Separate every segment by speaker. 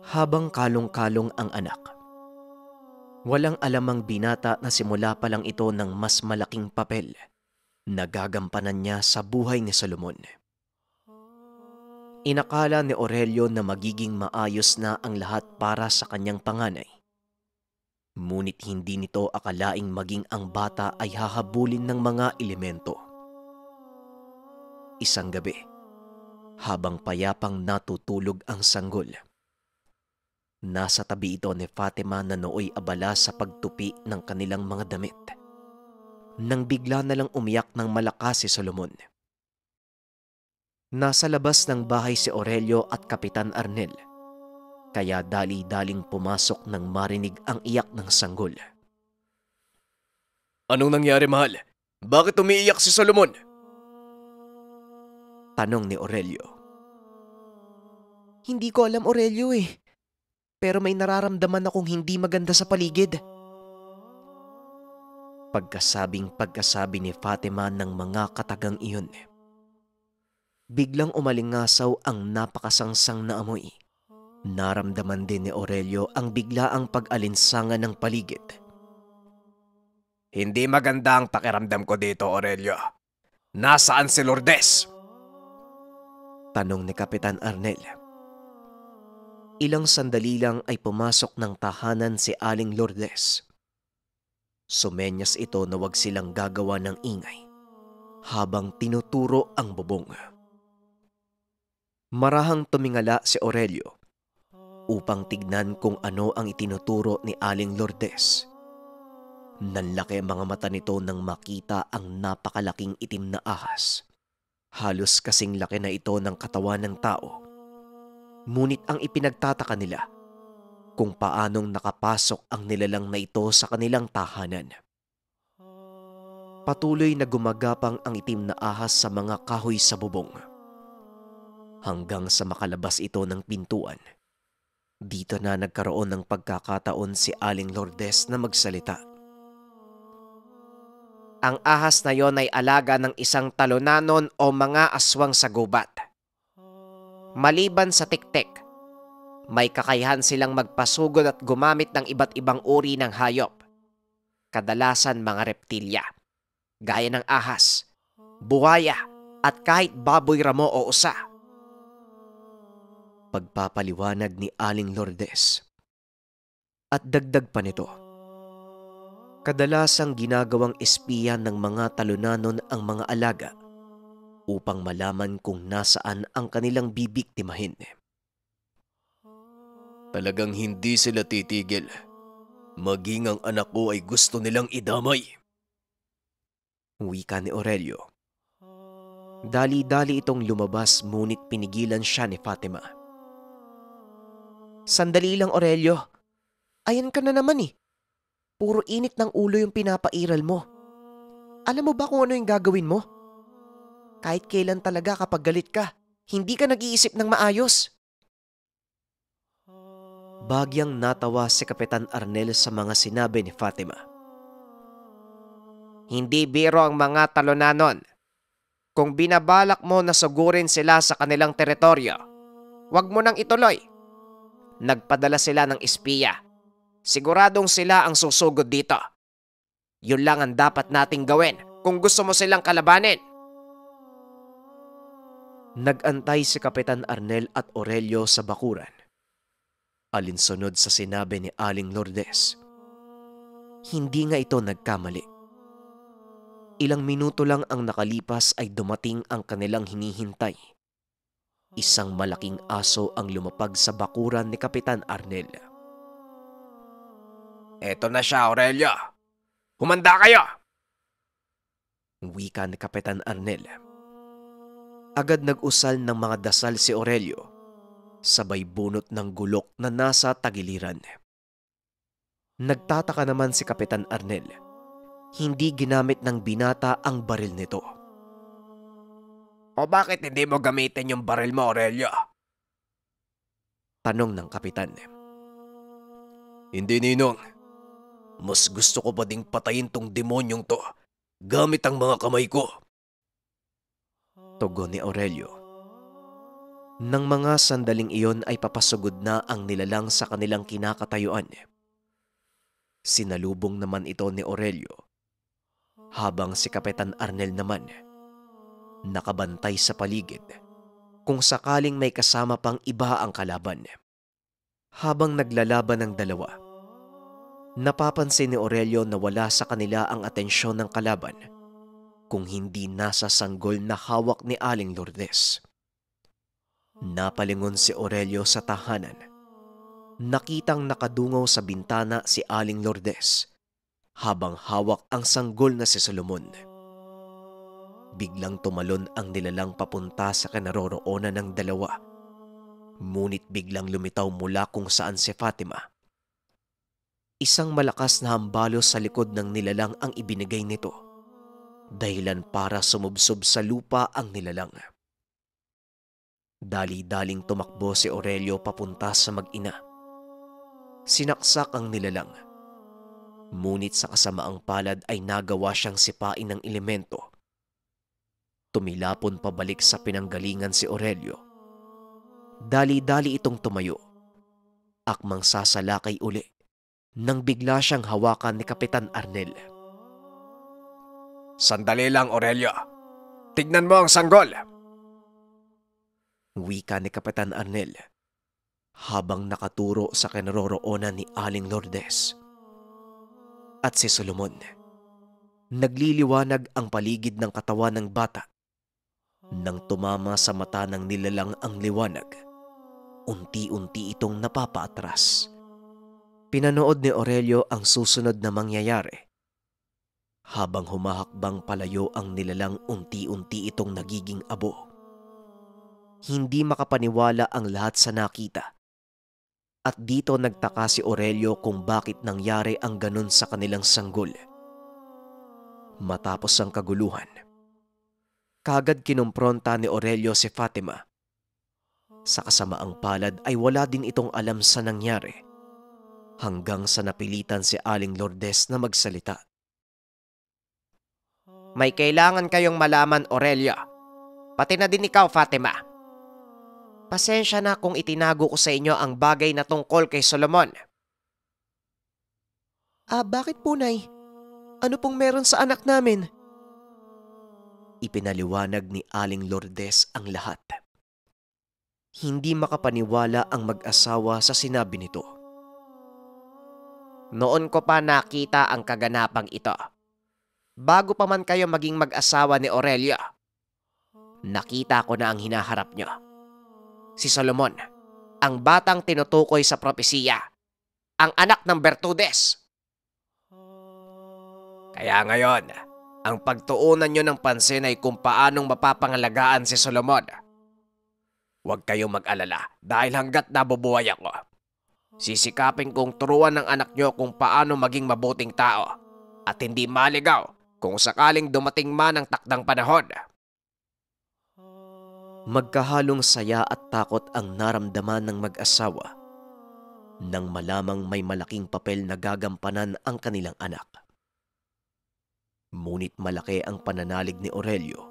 Speaker 1: Habang kalong-kalong ang anak, walang alamang binata na simula pa lang ito ng mas malaking papel na gagampanan niya sa buhay ni Solomon. Inakala ni Aurelio na magiging maayos na ang lahat para sa kanyang panganay. Ngunit hindi nito akalaing maging ang bata ay hahabulin ng mga elemento. Isang gabi, habang payapang natutulog ang sanggol, nasa tabi ito ni Fatima na nooy abala sa pagtupi ng kanilang mga damit, nang bigla na lang umiyak ng malakas si Solomon. Nasa labas ng bahay si Aurelio at Kapitan Arnel, kaya dali-daling pumasok nang marinig ang iyak ng sanggol.
Speaker 2: Anong nangyari, mahal? Bakit umiiyak si Solomon?
Speaker 1: Tanong ni Aurelio. Hindi ko alam, Aurelio eh. Pero may nararamdaman akong hindi maganda sa paligid. Pagkasabi ni Fatima ng mga katagang iyon, biglang umalingasaw ang napakasangsang na amoy. Naramdaman din ni Aurelio ang biglaang pag-alinsangan ng paligid.
Speaker 2: Hindi maganda ang pakiramdam ko dito, Aurelio. Nasaan si Lourdes?
Speaker 1: Tanong ni Kapitan Arnel. Ilang sandali lang ay pumasok ng tahanan si Aling Lourdes. Sumenyas ito na wag silang gagawa ng ingay habang tinuturo ang bubong. Marahang tumingala si Aurelio upang tignan kung ano ang itinuturo ni Aling Lourdes. Nanlaki ang mga mata nito nang makita ang napakalaking itim na ahas. Halos kasing laki na ito ng katawan ng tao. Ngunit ang ipinagtataka nila kung paanong nakapasok ang nilalang na ito sa kanilang tahanan. Patuloy na gumagapang ang itim na ahas sa mga kahoy sa bubong, hanggang sa makalabas ito ng pintuan. Dito na nagkaroon ng pagkakataon si Aling Lourdes na magsalita.
Speaker 3: Ang ahas na yon ay alaga ng isang talunanon o mga aswang sa gubat. Maliban sa tiktik, may kakayahan silang magpasugod at gumamit ng iba't ibang uri ng hayop. Kadalasan mga reptilya, gaya ng ahas, buhaya at kahit baboy ramo o usa.
Speaker 1: Pagpapaliwanag ni Aling Lourdes. At dagdag pa nito, kadalasang ginagawang espiya ng mga talunanon ang mga alaga upang malaman kung nasaan ang kanilang bibiktimahin.
Speaker 2: Talagang hindi sila titigil. Maging ang anak ko ay gusto nilang idamay.
Speaker 1: Wika ni Aurelio. Dali-dali itong lumabas ngunit pinigilan siya ni Fatima.
Speaker 3: Sandali lang, Aurelio. Ayan ka na naman eh. Puro init ng ulo yung pinapairal mo. Alam mo ba kung ano yung gagawin mo? Kahit kailan talaga kapag galit ka, hindi ka nag-iisip ng maayos.
Speaker 1: Bagyang natawa si Kapitan Arnel sa mga sinabi ni Fatima.
Speaker 3: Hindi biro ang mga talunanon. Kung binabalak mo na sugurin sila sa kanilang teritoryo, wag mo nang ituloy. Nagpadala sila ng espiya. Siguradong sila ang susugod dito. Yun lang ang dapat nating gawin kung gusto mo silang kalabanin.
Speaker 1: Nag-antay si Kapitan Arnel at Aurelio sa bakuran. Alinsunod sa sinabi ni Aling Lourdes. Hindi nga ito nagkamali. Ilang minuto lang ang nakalipas ay dumating ang kanilang hinihintay. Isang malaking aso ang lumapag sa bakuran ni Kapitan Arnel.
Speaker 2: Eto na siya, Aurelio. Humanda kayo!
Speaker 1: Wika ni Kapitan Arnel. Agad nag-usal ng mga dasal si Aurelio, sabay bunot ng gulok na nasa tagiliran. Nagtataka naman si Kapitan Arnel. Hindi ginamit ng binata ang baril nito.
Speaker 2: O bakit hindi mo gamitin yung baril mo, Aurelio?
Speaker 1: Tanong ng kapitan.
Speaker 2: Hindi, Ninong. Mas gusto ko pa ding patayin tong demonyong to gamit ang mga kamay ko.
Speaker 1: Tugon ni Aurelio. Nang mga sandaling iyon ay papasugod na ang nilalang sa kanilang kinakatayuan. Sinalubong naman ito ni Aurelio, habang si Kapitan Arnel naman nakabantay sa paligid kung sakaling may kasama pang iba ang kalaban. Habang naglalaban ang dalawa, napapansin ni Aurelio na wala sa kanila ang atensyon ng kalaban kung hindi nasa sanggol na hawak ni Aling Lourdes. Napalingon si Aurelio sa tahanan. Nakitang nakadungaw sa bintana si Aling Lourdes habang hawak ang sanggol na si Solomon. Biglang tumalon ang nilalang papunta sa kinaroroonan ng dalawa. Ngunit biglang lumitaw mula kung saan si Fatima. Isang malakas na hambalos sa likod ng nilalang ang ibinigay nito, dahilan para sumubsob sa lupa ang nilalang. Dali-daling tumakbo si Aurelio papunta sa mag-ina. Sinaksak ang nilalang. Ngunit sa kasamaang palad ay nagawa siyang sipain ng elemento. Tumilapon pabalik sa pinanggalingan si Aurelio. Dali-dali itong tumayo. Akmang sasalakay uli nang bigla siyang hawakan ni Kapitan Arnel.
Speaker 3: Sandali lang, Aurelio. Tignan mo ang sanggol.
Speaker 1: Wika ni Kapitan Arnel habang nakaturo sa kinaroroonan ni Aling Lourdes. At si Solomon. Nagliliwanag ang paligid ng katawan ng bata. Nang tumama sa mata ng nilalang ang liwanag, unti-unti itong napapaatras. Pinanood ni Aurelio ang susunod na mangyayari. Habang humahakbang palayo ang nilalang, unti-unti itong nagiging abo. Hindi makapaniwala ang lahat sa nakita. At dito nagtaka si Aurelio kung bakit nangyari ang ganun sa kanilang sanggol. Matapos ang kaguluhan, kagad kinumpronta ni Aurelio si Fatima. Sa kasamaang palad ay wala din itong alam sa nangyari, hanggang sa napilitan si Aling Lourdes na magsalita.
Speaker 3: May kailangan kayong malaman, Aurelio. Pati na din ikaw, Fatima. Pasensya na kung itinago ko sa inyo ang bagay na tungkol kay Solomon.
Speaker 1: Bakit po, Nay? Ano pong meron sa anak namin? Ipinaliwanag ni Aling Lourdes ang lahat. Hindi makapaniwala ang mag-asawa sa sinabi nito.
Speaker 3: Noon ko pa nakita ang kaganapang ito. Bago pa man kayo maging mag-asawa ni Aurelio, nakita ko na ang hinaharap nyo. Si Solomon, ang batang tinutukoy sa propesiya, ang anak ng Bertudes. Kaya ngayon, ang pagtuunan nyo ng pansin ay kung paanong mapapangalagaan si Solomon. Huwag kayong mag-alala dahil hanggat nabubuhay ako, sisikapin kong turuan ng anak nyo kung paano maging mabuting tao at hindi maligaw kung sakaling dumating man ang takdang panahon.
Speaker 1: Magkahalong saya at takot ang naramdaman ng mag-asawa nang malamang may malaking papel na gagampanan ang kanilang anak. Ngunit malaki ang pananalig ni Aurelio.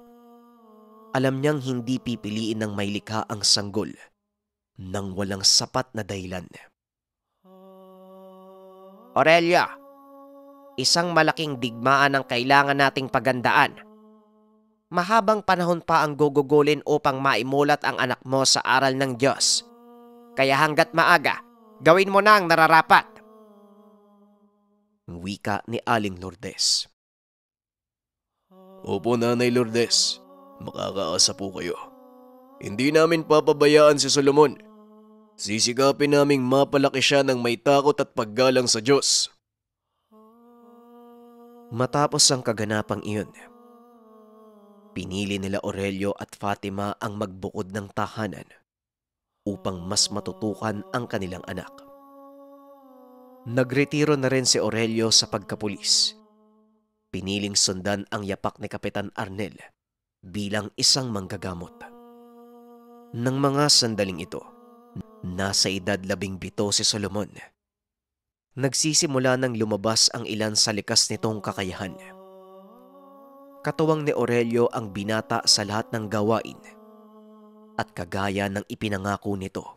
Speaker 1: Alam niyang hindi pipiliin ng may likha ang sanggol nang walang sapat na dahilan.
Speaker 3: Aurelio, isang malaking digmaan ang kailangan nating pagandaan. Mahabang panahon pa ang gugugulin upang maimulat ang anak mo sa aral ng Diyos. Kaya hanggat maaga, gawin mo na ang nararapat.
Speaker 1: Wika ni Aling Lourdes.
Speaker 2: Opo, Nanay Lourdes. Makakaasa po kayo. Hindi namin papabayaan si Solomon. Sisikapin naming mapalaki siya ng may takot at paggalang sa Diyos.
Speaker 1: Matapos ang kaganapang iyon, pinili nila Aurelio at Fatima ang magbukod ng tahanan upang mas matutukan ang kanilang anak. Nagretiro na rin si Aurelio sa pagkapulis. Piniling sundan ang yapak ni Kapitan Arnel bilang isang manggagamot. Nang mga sandaling ito, nasa edad 17 si Solomon. Nagsisimula nang lumabas ang ilan sa likas nitong kakayahan. Katuwang ni Aurelio ang binata sa lahat ng gawain. At kagaya ng ipinangako nito,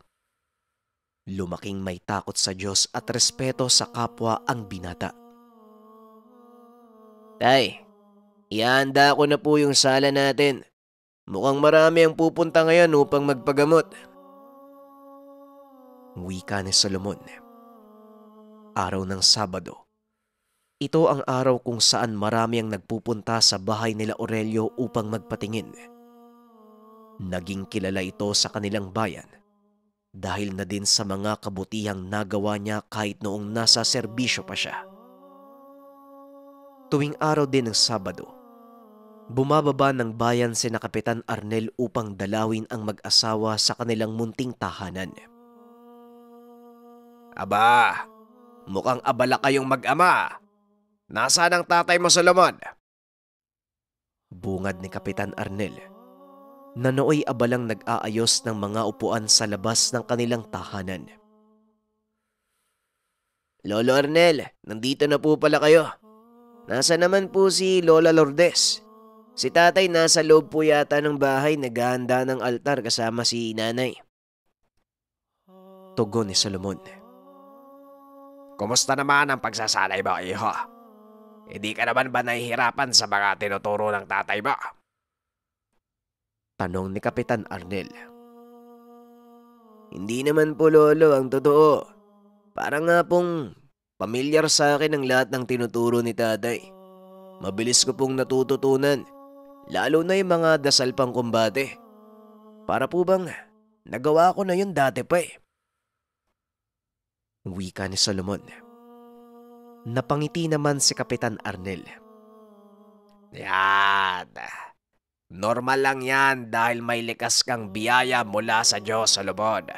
Speaker 1: lumaking may takot sa Diyos at respeto sa kapwa ang binata.
Speaker 2: Tay, ihanda ko na po yung sala natin. Mukhang marami ang pupunta ngayon upang magpagamot.
Speaker 1: Wika ni Solomon. Araw ng Sabado. Ito ang araw kung saan marami ang nagpupunta sa bahay nila Aurelio upang magpatingin. Naging kilala ito sa kanilang bayan dahil na din sa mga kabutihang nagawa niya kahit noong nasa serbisyo pa siya. Tuwing araw din ng Sabado, bumababa ng bayan sina Kapitan Arnel upang dalawin ang mag-asawa sa kanilang munting tahanan.
Speaker 3: Aba, mukhang abala kayong mag-ama. Nasaan ang tatay mo, Solomon?
Speaker 1: Bungad ni Kapitan Arnel na nooy abalang nag-aayos ng mga upuan sa labas ng kanilang tahanan.
Speaker 2: Lolo Arnel, nandito na po pala kayo. Nasa naman po si Lola Lourdes? Si tatay nasa loob po yata ng bahay naghahanda ng altar kasama si nanay.
Speaker 1: Tugon ni Solomon.
Speaker 3: Kumusta naman ang pagsasanay mo, iho? Hindi ka naman ba nahihirapan sa mga tinuturo ng tatay mo?
Speaker 1: Tanong ni Kapitan Arnel.
Speaker 2: Hindi naman po lolo, ang totoo. Parang nga pong pamilyar sa akin ang lahat ng tinuturo ni tatay. Mabilis ko pong natututunan, lalo na yung mga dasal pang kumbate. Para po bang nagawa ko na yun dati pa eh.
Speaker 1: Wika ni Solomon. Napangiti naman si Kapitan Arnel.
Speaker 3: Yan. Normal lang yan dahil may likas kang biyaya mula sa Diyos, Solomon.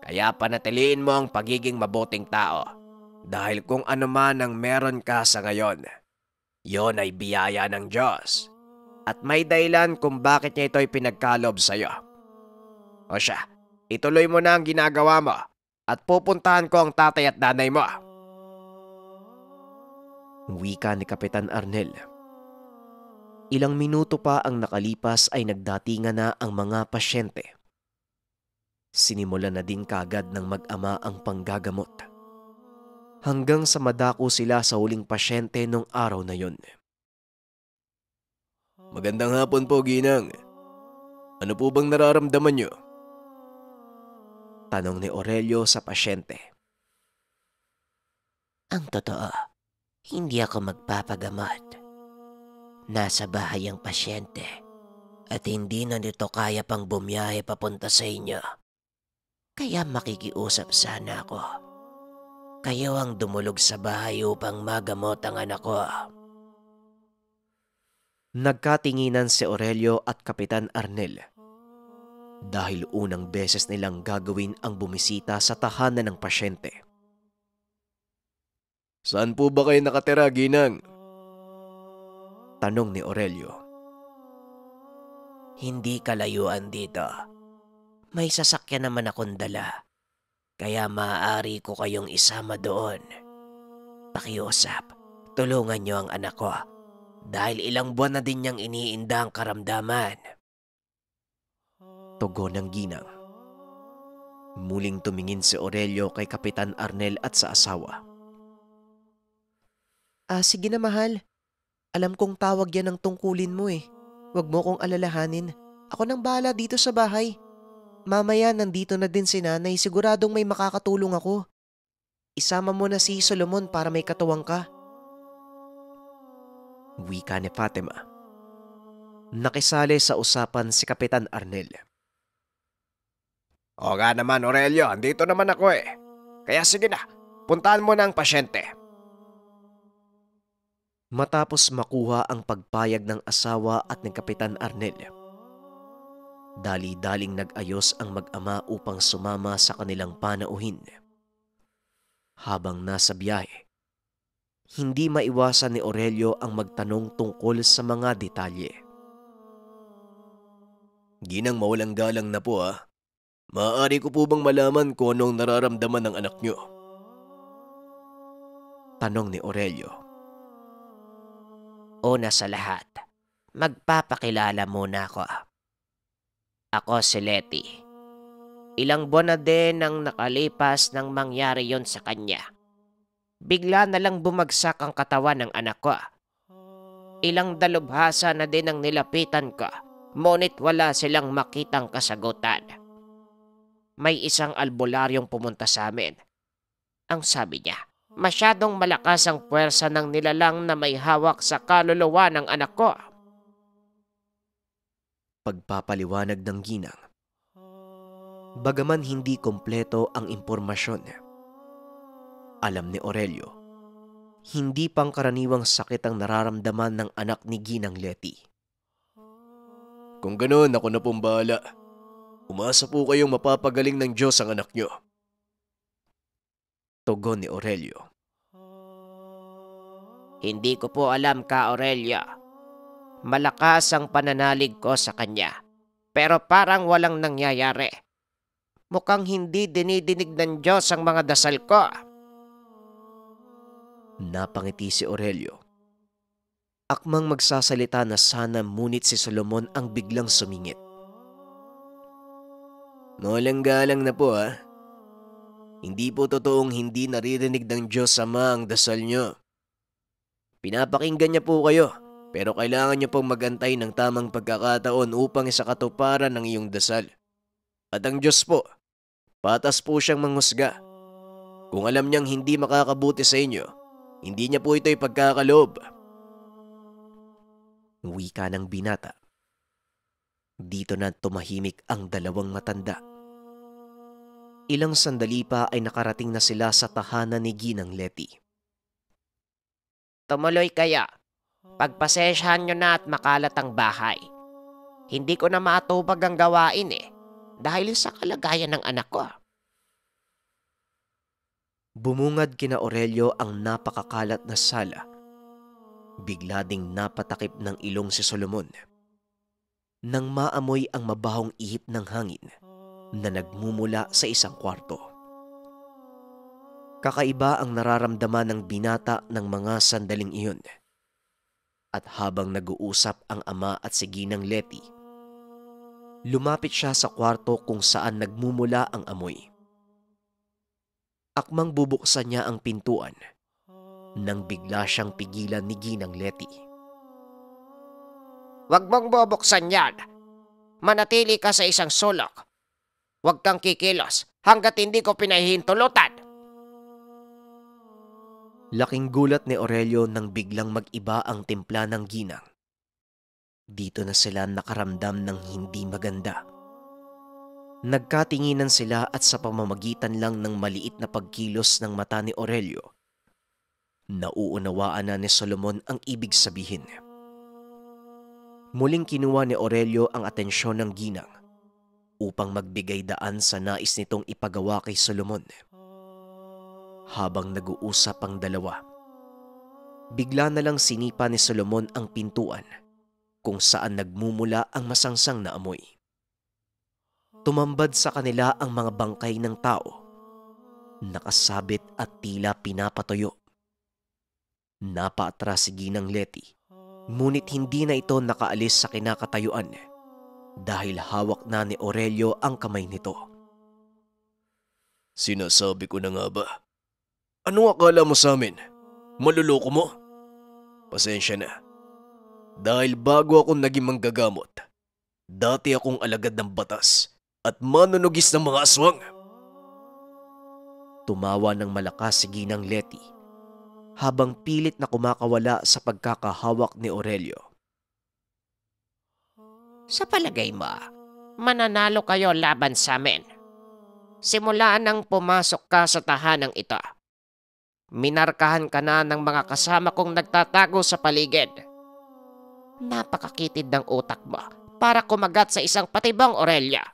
Speaker 3: Kaya panatiliin mo ang pagiging mabuting tao. Dahil kung ano man ang meron ka sa ngayon, yon ay biyaya ng Diyos. At may dahilan kung bakit niya ito'y pinagkalob sa'yo. O siya, ituloy mo na ang ginagawa mo at pupuntahan ko ang tatay at nanay mo.
Speaker 1: Wika ni Kapitan Arnel. Ilang minuto pa ang nakalipas ay nagdatingan na ang mga pasyente. Sinimulan na din kaagad ng mag-ama ang panggagamot. Hanggang sa madako sila sa huling pasyente nung araw na yun.
Speaker 2: Magandang hapon po, Ginang. Ano po bang nararamdaman niyo?
Speaker 1: Tanong ni Aurelio sa pasyente.
Speaker 4: Ang totoo, hindi ako magpapagamot. Nasa bahay ang pasyente at hindi na nito kaya pang bumiyahe papunta sa inyo. Kaya makikiusap sana ako. Kayo ang dumulog sa bahay upang magamot ang anak ko.
Speaker 1: Nagkatinginan si Aurelio at Kapitan Arnel dahil unang beses nilang gagawin ang bumisita sa tahanan ng pasyente.
Speaker 2: Saan po ba kayo nakatira, Ginang?
Speaker 1: Tanong ni Aurelio.
Speaker 4: Hindi kalayuan dito. May sasakyan naman akong dala. Kaya maaari ko kayong isama doon. Pakiusap, tulungan niyo ang anak ko. Dahil ilang buwan na din niyang iniinda ang karamdaman.
Speaker 1: Tugon ng ginang. Muling tumingin si Aurelio kay Kapitan Arnel at sa asawa. Sige na mahal. Alam kong tawag yan ang tungkulin mo eh. Huwag mo kong alalahanin. Ako nang bahala dito sa bahay. Mamaya nandito na din si nanay, siguradong may makakatulong ako. Isama mo na si Solomon para may katuwang ka. Wika ni Fatima. Nakisali sa usapan si Kapitan Arnel.
Speaker 3: O nga naman, Aurelio, andito naman ako eh. Kaya sige na, puntahan mo na ang pasyente.
Speaker 1: Matapos makuha ang pagpayag ng asawa at ng Kapitan Arnel, dali-daling nag-ayos ang mag-ama upang sumama sa kanilang panauhin. Habang nasa biyahe, hindi maiwasan ni Aurelio ang magtanong tungkol sa mga detalye.
Speaker 2: Ginang, mawalang galang na po ah. Maaari ko po bang malaman kung anong nararamdaman ng anak niyo?
Speaker 1: Tanong ni Aurelio.
Speaker 4: Una sa lahat, magpapakilala muna ako.
Speaker 3: Ako si Letty. Ilang buwan na din ang nakalipas nang mangyari yon sa kanya. Bigla na lang bumagsak ang katawan ng anak ko. Ilang dalubhasa na din ang nilapitan ko, ngunit wala silang makitang kasagutan. May isang albularyong pumunta sa amin. Ang sabi niya, masyadong malakas ang puwersa ng nilalang na may hawak sa kaluluwa ng anak ko.
Speaker 1: Pagpapaliwanag ng ginang. Bagaman hindi kompleto ang impormasyon, alam ni Aurelio, hindi pangkaraniwang sakit ang nararamdaman ng anak ni Ginang Letty.
Speaker 2: Kung ganoon, ako na pong bahala. Umasa po kayong mapapagaling ng Diyos ang anak nyo.
Speaker 1: Tugon ni Aurelio.
Speaker 3: Hindi ko po alam ka, Aurelio. Malakas ang pananalig ko sa kanya, pero parang walang nangyayari. Mukhang hindi dinidinig ng Diyos ang mga dasal ko.
Speaker 1: Napangiti si Aurelio. Akmang magsasalita na sana, ngunit si Solomon ang biglang sumingit.
Speaker 2: Mawalang-galang na po ha. Hindi po totoong hindi naririnig ng Diyos Ama ang dasal nyo. Pinapakinggan niya po kayo, pero kailangan niyo pong magantay ng tamang pagkakataon upang isakatuparan ng iyong dasal. At ang Diyos po, patas po siyang manghusga. Kung alam niyang hindi makakabuti sa inyo, hindi niya po ito'y pagkakaloob.
Speaker 1: Wika ng binata. Dito na tumahimik ang dalawang matanda. Ilang sandali pa ay nakarating na sila sa tahanan ni Ginang Letty.
Speaker 3: Tumuloy kaya. Pagpasensyahan nyo na at makalat ang bahay. Hindi ko na maatubag ang gawain dahil sa kalagayan ng anak ko.
Speaker 1: Bumungad kina Aurelio ang napakakalat na sala. Bigla ding napatakip ng ilong si Solomon. Nang maamoy ang mabahong ihip ng hangin na nagmumula sa isang kwarto. Kakaiba ang nararamdaman ng binata ng mga sandaling iyon. At habang nag-uusap ang ama at si Ginang Letty, lumapit siya sa kwarto kung saan nagmumula ang amoy. Akmang bubuksan niya ang pintuan nang bigla siyang pigilan ni Ginang Letty.
Speaker 3: Huwag mong bubuksan yan. Manatili ka sa isang sulok. Huwag kang kikilos hanggat hindi ko pinahihintulutan.
Speaker 1: Laking gulat ni Aurelio nang biglang mag-iba ang timpla ng ginang. Dito na sila nakaramdam ng hindi maganda. Nagkatinginan sila at sa pamamagitan lang ng maliit na pagkilos ng mata ni Aurelio, nauunawaan na ni Solomon ang ibig sabihin. Muling kinuha ni Aurelio ang atensyon ng ginang upang magbigay daan sa nais nitong ipagawa kay Solomon. Habang nag-uusap ang dalawa, bigla na lang sinipa ni Solomon ang pintuan kung saan nagmumula ang masangsang na amoy. Tumambad sa kanila ang mga bangkay ng tao, nakasabit at tila pinapatuyo. Napaatras si Ginang Letty, ngunit hindi na ito nakaalis sa kinakatayuan dahil hawak na ni Aurelio ang kamay nito.
Speaker 2: Sinasabi ko na nga ba? Ano akala mo sa amin? Maluloko mo? Pasensya na. Dahil bago ako naging manggagamot, dati akong alagad ng batas at manunugis ng mga aswang.
Speaker 1: Tumawa ng malakas si Ginang Letty habang pilit na kumakawala sa pagkakahawak ni Aurelio.
Speaker 3: Sa palagay mo, mananalo kayo laban sa amin. Simula nang pumasok ka sa tahanang ito, minarkahan ka na ng mga kasama kong nagtatago sa paligid. Napakakitid ng utak mo para kumagat sa isang patibang, Aurelia.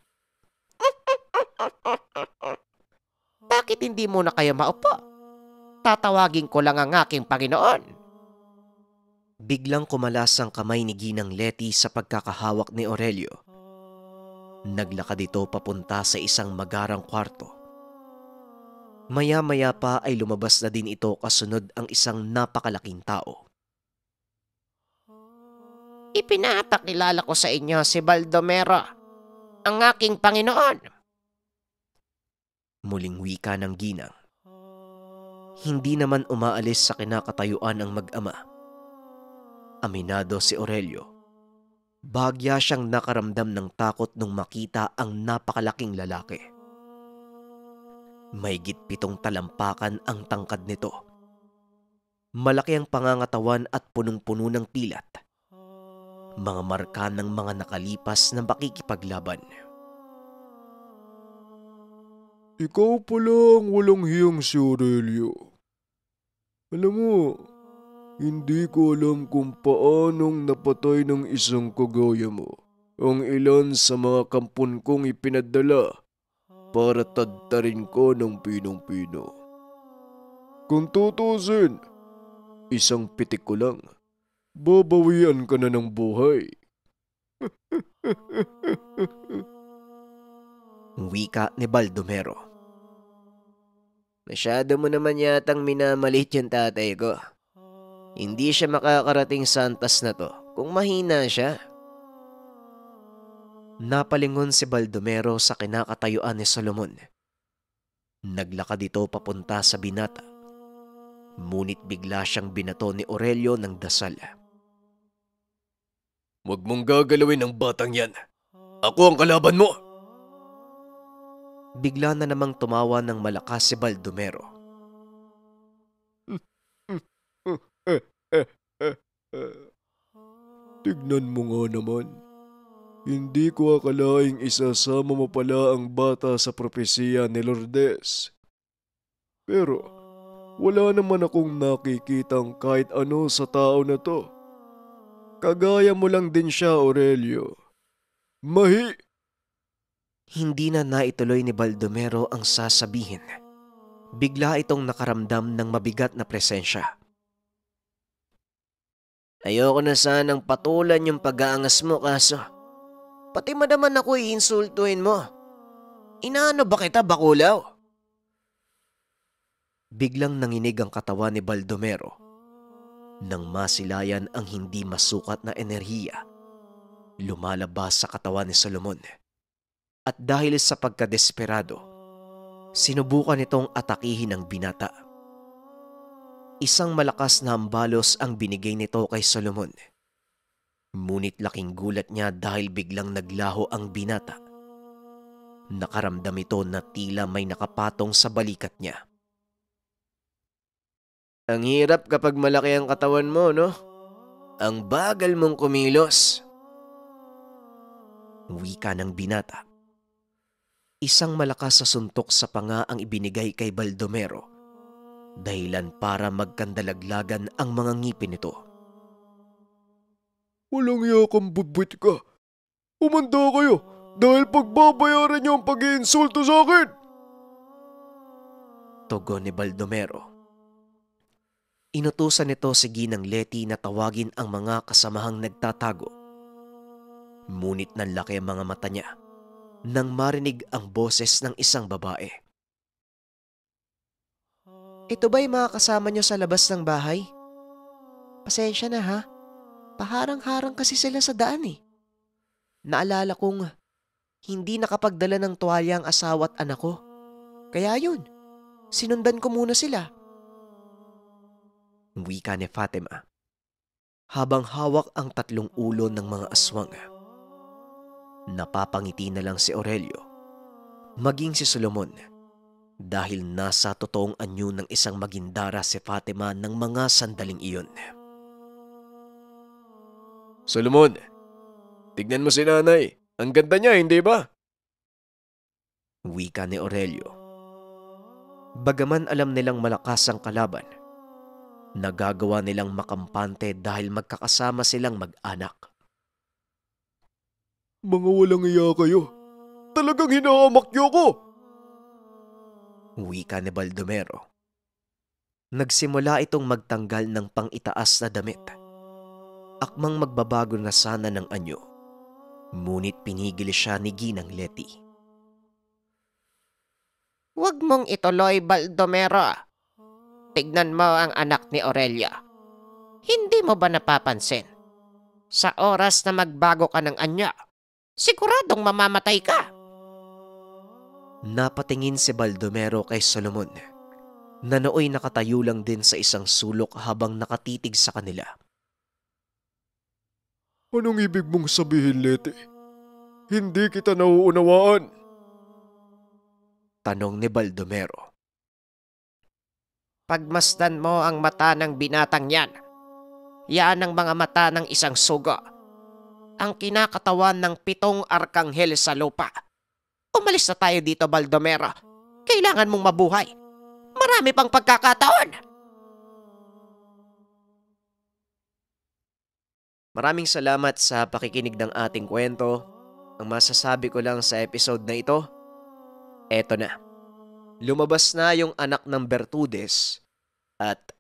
Speaker 3: Bakit hindi muna kayo maupo? Tatawagin ko lang ang aking Panginoon.
Speaker 1: Biglang kumalas ang kamay ni Ginang Letty sa pagkakahawak ni Aurelio. Naglakad ito papunta sa isang magarang kwarto. Maya-maya pa ay lumabas na din ito kasunod ang isang napakalaking tao.
Speaker 3: Ipinapakilala ko sa inyo si Baldomero, ang aking Panginoon.
Speaker 1: Muling wika ng ginang. Hindi naman umaalis sa kinakatayuan ang mag-ama. Aminado si Aurelio. Bahagya siyang nakaramdam ng takot nung makita ang napakalaking lalaki. Mahigit 7 talampakan ang tangkad nito. Malaki ang pangangatawan at punong-puno ng pilat. Mga marka ng mga nakalipas na makikipaglaban.
Speaker 5: Ikaw pala ang walang hiyang si Aurelio. Alam mo, hindi ko alam kung paanong napatay ng isang kagaya mo ang ilan sa mga kampon kong ipinadala para tadtarin ko ng pinong-pino. Kung tutusin, isang pitik ko lang, babawian ka na ng buhay.
Speaker 1: Wika ni Baldomero.
Speaker 2: Masyado mo naman yatang minamalit yung tatay ko. Hindi siya makakarating sa antas na to kung mahina siya.
Speaker 1: Napalingon si Baldomero sa kinakatayuan ni Solomon. Naglakad ito papunta sa binata. Ngunit bigla siyang binato ni Aurelio ng dasal.
Speaker 5: Huwag mong gagalawin ang batang yan. Ako ang kalaban mo.
Speaker 1: Bigla na namang tumawa ng malakas si Baldomero.
Speaker 5: Tignan mo nga naman. Hindi ko akalaing isasama mo pala ang bata sa propesiya ni Lourdes. Pero wala naman akong nakikitang kahit ano sa tao na to. Kagaya mo lang din siya, Aurelio.
Speaker 1: Hindi na naituloy ni Baldomero ang sasabihin. Bigla itong nakaramdam ng mabigat na presensya.
Speaker 2: Ayoko na sanang patulan yung pag-aangas mo kaso pati madaman ako iinsultuhin mo. Inaano ba kita, bakulaw?
Speaker 1: Biglang nanginig ang katawan ni Baldomero nang masilayan ang hindi masukat na enerhiya lumalabas sa katawan ni Solomon. At dahil sa pagkadesperado, sinubukan itong atakihin ang binata. Isang malakas na hambalos ang binigay nito kay Solomon. Ngunit laking gulat niya dahil biglang naglaho ang binata. Nakaramdam ito na tila may nakapatong sa balikat niya.
Speaker 2: Ang hirap kapag malaki ang katawan mo, no? Ang bagal mong kumilos.
Speaker 1: Wika ng binata. Isang malakas na suntok sa panga ang ibinigay kay Baldomero, dahilan para magkandalaglagan ang mga ngipin nito.
Speaker 5: Walang yakang budbut ka. Umanda kayo dahil pagbabayaran niyo ang pag-iinsulto sa akin.
Speaker 1: Tugon ni Baldomero. Inutusan nito si Ginang Leti na tawagin ang mga kasamahang nagtatago. Ngunit nanlaki ang mga mata niya nang marinig ang boses ng isang babae.
Speaker 3: Ito ba'y mga kasama niyo sa labas ng bahay? Pasensya na ha. Paharang-harang kasi sila sa daan eh. Naalala kong hindi nakapagdala ng tuwalya ang asawa at anak ko. Kaya yun, sinundan ko muna sila.
Speaker 1: Wika ni Fatima, habang hawak ang 3 ulo ng mga aswang. Napapangiti na lang si Aurelio, maging si Solomon, dahil nasa totoong anyo ng isang magindara si Fatima ng mga sandaling iyon.
Speaker 5: Solomon, tignan mo si nanay. Ang ganda niya, hindi ba?
Speaker 1: Wika ni Aurelio. Bagaman alam nilang malakas ang kalaban, nagagawa nilang makampante dahil magkakasama silang mag-anak.
Speaker 5: Mga walang iya kayo. Talagang hinahamak niyo ako.
Speaker 1: Wika ni Baldomero. Nagsimula itong magtanggal ng pang-itaas na damit. Akmang magbabago na sana ng anyo, ngunit pinigil siya ni Ginang Leti.
Speaker 3: Huwag mong ituloy, Baldomero. Tignan mo ang anak ni Aurelia. Hindi mo ba napapansin? Sa oras na magbago ka ng anyo, Siguradong mamamatay ka.
Speaker 1: Napatingin si Baldomero kay Solomon na nooy nakatayo lang din sa isang sulok habang nakatitig sa kanila.
Speaker 5: Anong ibig mong sabihin, Leti? Hindi kita nauunawaan.
Speaker 1: Tanong ni Baldomero.
Speaker 3: Pagmasdan mo ang mata ng binatang yan. Yan ang mga mata ng isang sugo. Ang kinakatawan ng 7 arkanghel sa lupa. Umalis na tayo dito, Baldomero. Kailangan mong mabuhay. Marami pang pagkakataon.
Speaker 1: Maraming salamat sa pakikinig ng ating kwento. Ang masasabi ko lang sa episode na ito, eto na. Lumabas na yung anak ng Bertudes at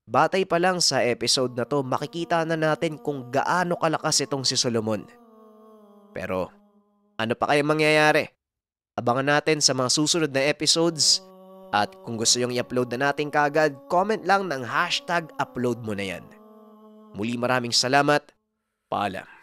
Speaker 1: batay pa lang sa episode na to, makikita na natin kung gaano kalakas itong si Solomon. Pero ano pa kaya mangyayari? Abangan natin sa mga susunod na episodes at kung gusto yung i-upload na natin kaagad, comment lang ng #upload mo na yan. Muli maraming salamat. Paalam.